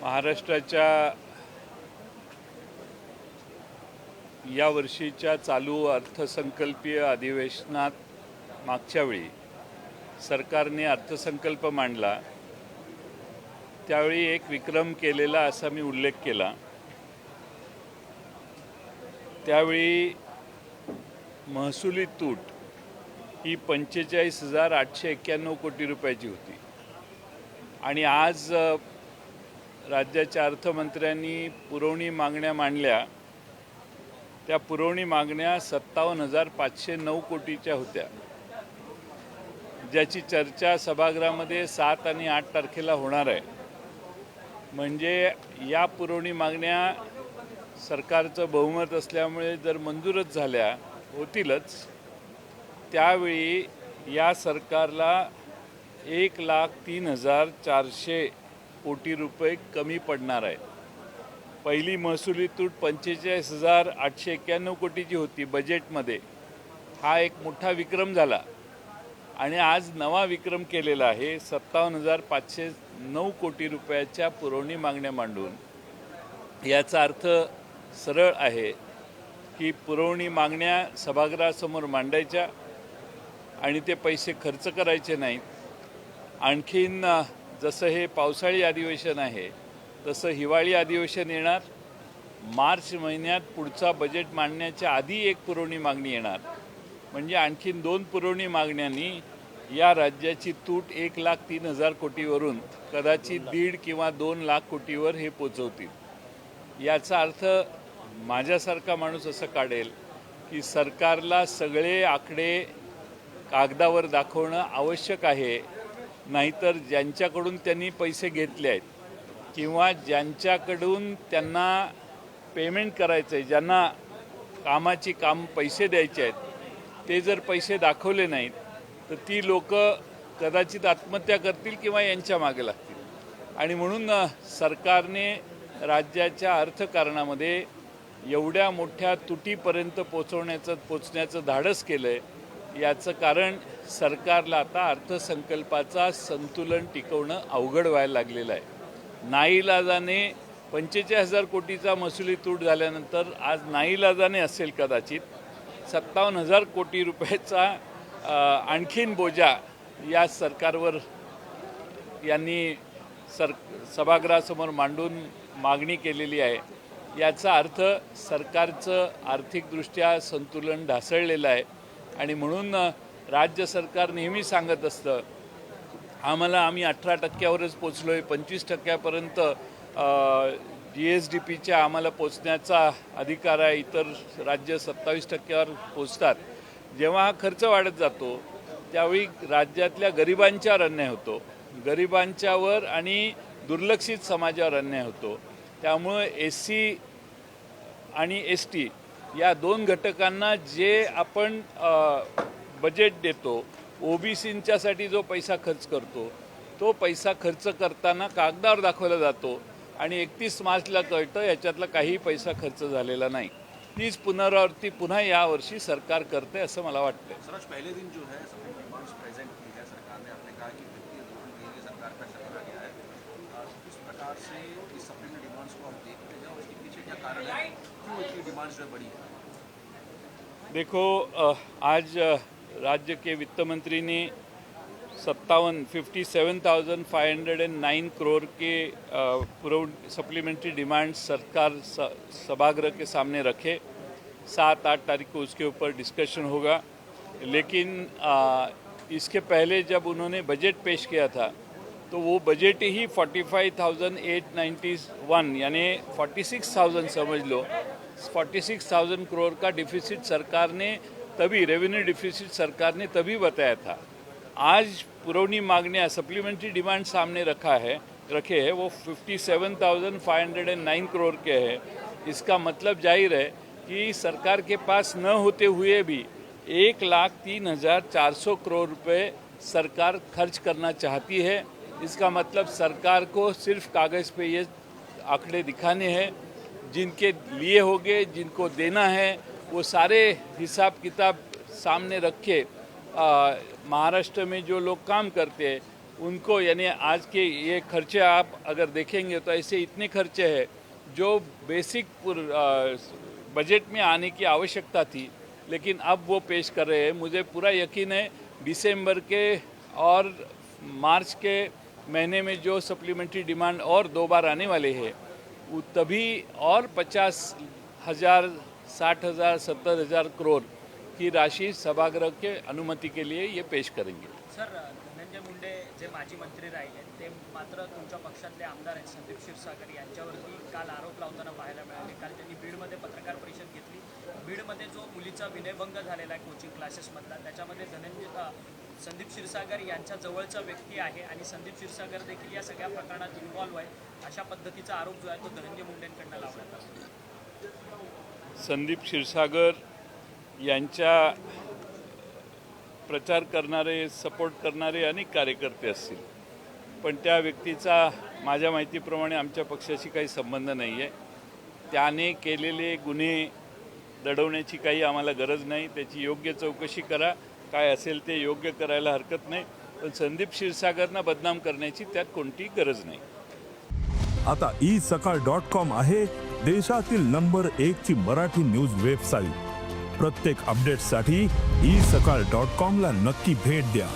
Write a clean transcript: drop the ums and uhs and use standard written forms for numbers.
महाराष्ट्राच्या या वर्षीच्या चालू अर्थसंकल्पीय अधिवेशनात मागच्या वेळी सरकारने अर्थसंकल्प मांडला त्यावेळी एक विक्रम केलेला असा मी उल्लेख केला। त्यावेळी महसुली तूट ही 45,891 कोटी रुपयाची होती आणि आज राज्याच्या अर्थमंत्र्यांनी पुरवणी मागण्या मांडल्या। त्या पुरवणी मागण्या 57,509 कोटीच्या होत्या, ज्याची चर्चा सभागृहामध्ये 7 आणि 8 तारखेला होणार आहे। म्हणजे या पुरवणी मागण्या सरकारचं बहुमत असल्यामुळे जर मंजूरच झाल्या होतीलच, त्यावेळी या सरकारला 1,03,400 कोटी रुपये कमी पडणार आहे। पहिली महसुली तूट 45,891 कोटीची होती बजेटमध्ये। हा एक मोठा विक्रम झाला आणि आज नवा विक्रम केलेला आहे। 57,509 कोटी रुपयाच्या पुरवणी मागण्या मांडून याचा अर्थ सरळ आहे की पुरवणी मागण्या सभागृहासमोर मांडायच्या आणि ते पैसे खर्च करायचे नाहीत। आणखीन जसं हे पावसाळी अधिवेशन आहे तसं हिवाळी अधिवेशन येणार। मार्च महिन्यात पुढचा बजेट मांडण्याच्या आधी एक पुरवणी मागणी येणार। म्हणजे आणखीन 2 पुरवणी मागण्यांनी या राज्याची तूट 1,03,000 कोटीवरून कदाचित 1.5 किंवा 2 लाख कोटीवर हे पोचवतील। याचा अर्थ माझ्यासारखा माणूस असं काढेल की सरकारला सगळे आकडे कागदावर दाखवणं आवश्यक आहे, नाहीतर ज्यांच्याकडून त्यांनी पैसे घेतले आहेत किंवा ज्यांच्याकडून त्यांना पेमेंट करायचं आहे, ज्यांना काम पैसे द्यायचे आहेत, ते जर पैसे दाखवले नाहीत तर ती लोक कदाचित आत्महत्या करतील किंवा यांच्या मागे लागतील। आणि म्हणून सरकारने राज्याच्या अर्थकारणामध्ये एवढ्या मोठ्या तुटीपर्यंत पोचण्याचं धाडस केलं आहे। याचं कारण सरकारला आता अर्थसंकल्पाचा संतुलन टिकवणं अवघड व्हायला लागलेलं आहे। नाईलाजाने 45,000 कोटीचा महसुली तूट झाल्यानंतर आज नाईलाजाने असेल कदाचित 57,000 कोटी रुपयाचा आणखीन बोजा या सरकारवर यांनी सभागृहासमोर मांडून मागणी केलेली आहे। याचा अर्थ सरकारचं आर्थिकदृष्ट्या संतुलन ढासळलेलं आहे आणि म्हणून राज्य सरकार नेहमी सांगत असतं आम्ही 18% पोचलो आहे, 25% GSDPच्या आम्हाला पोचण्याचा अधिकार आहे, इतर राज्य 27% पोचतात। जेव्हा हा खर्च वाढत जातो त्यावेळी राज्यातल्या गरिबांच्यावर अन्याय होतो, गरिबांच्यावर आणि दुर्लक्षित समाजावर अन्याय होतो। त्यामुळे SC आणि ST या 2 घटकांना जे आपण बजेट देतो, OBCंच्यासाठी जो पैसा खर्च करतो, तो पैसा खर्च करताना कागदावर दाखवला जातो आणि 31 मार्चला कळतं याच्यातला काही पैसा खर्च झालेला नाही। तीच पुनरावृत्ती पुन्हा यावर्षी सरकार करते असं मला वाटतं। सर, पहले दिन जो है सबने डिमांड्स प्रेजेंट की है सरकार ने, आपने कहा कि वित्तीय जोखिम के लिए सरकार का चला गया है। इस प्रकार से इस सप्लीमेंट्री डिमांड्स को हम देखते हैं और इसके पीछे क्या कारण है, क्यों इतनी डिमांड्स जो बढ़ी है? देखो, आज राज्य के वित्त मंत्री ने 57,509 करोड़ के सप्लीमेंट्री डिमांड्स सरकार सभागृह के सामने रखे। 7-8 तारीख को उसके ऊपर डिस्कशन होगा। लेकिन इसके पहले जब उन्होंने बजट पेश किया था तो वो बजट ही 45,891 यानी 46,000 समझ लो, 46,000 करोड़ का डिफिसिट सरकार ने तभी, रेवेन्यू डिफिसिट सरकार ने तभी बताया था। आज पुरवनी मांगनियाँ सप्लीमेंट्री डिमांड सामने रखे हैं वो 57,509 करोड़ के हैं। इसका मतलब जाहिर है कि सरकार के पास न होते हुए भी 1,03,400 करोड़ रुपए सरकार खर्च करना चाहती है। इसका मतलब सरकार को सिर्फ कागज़ पे ये आंकड़े दिखाने हैं, जिनके लिए होंगे, जिनको देना है, वो सारे हिसाब किताब सामने रख के महाराष्ट्र में जो लोग काम करते हैं उनको यानी आज के ये खर्चे आप अगर देखेंगे तो ऐसे इतने खर्चे हैं जो बेसिक बजट में आने की आवश्यकता थी, लेकिन अब वो पेश कर रहे हैं। मुझे पूरा यकीन है दिसंबर के और मार्च के महीने में जो सप्लीमेंट्री डिमांड और 2 बार आने वाले हैं, वो तभी और 50,000, 60,000, 70,000 करोड़ की राशि सभागृह के अनुमति के लिए ये पेश करेंगे। सर, धनंजय मुंडे जे माजी मंत्री राहिले ते मात्र तुमच्या पक्षातले आमदार आहेत संदीप क्षीरसागर यांच्यावरती काल आरोप लावताना पाहायला मिळाले। काल त्यांनी बीडमध्ये पत्रकार परिषद घेतली। बीडमध्ये जो मुलीचा विनयभंग झालेला आहे कोचिंग क्लासेसमधला, त्याच्यामध्ये संदीप क्षीरसागर यांच्या जवळचा व्यक्ती आहे आणि संदीप क्षीरसागर देखील या सगळ्या प्रकरणात इन्व्हॉल्व आहे, अशा पद्धतीचा आरोप जो आहे तो धनंजय मुंडेंकडून लावण्यात आला। संदीप क्षीरसागर यांच्या प्रचार करणारे, सपोर्ट करणारे अनेक कार्यकर्ते असतील, पण त्या व्यक्तीचा माझ्या माहितीप्रमाणे आमच्या पक्षाशी काही संबंध नाही आहे। त्याने केलेले गुन्हे दडवण्याची काही आम्हाला गरज नाही। त्याची योग्य चौकशी करा, काय असेल ते योग्य करायला हरकत नाही, पण संदीप क्षीरसागरना बदनाम करण्याची त्यात कोणतीही गरज नाही। आता isakal.com आहे देशातील नंबर 1 ची मराठी न्यूज वेबसाईट। प्रत्येक अपडेटसाठी isakal.com ला नक्की भेट द्या।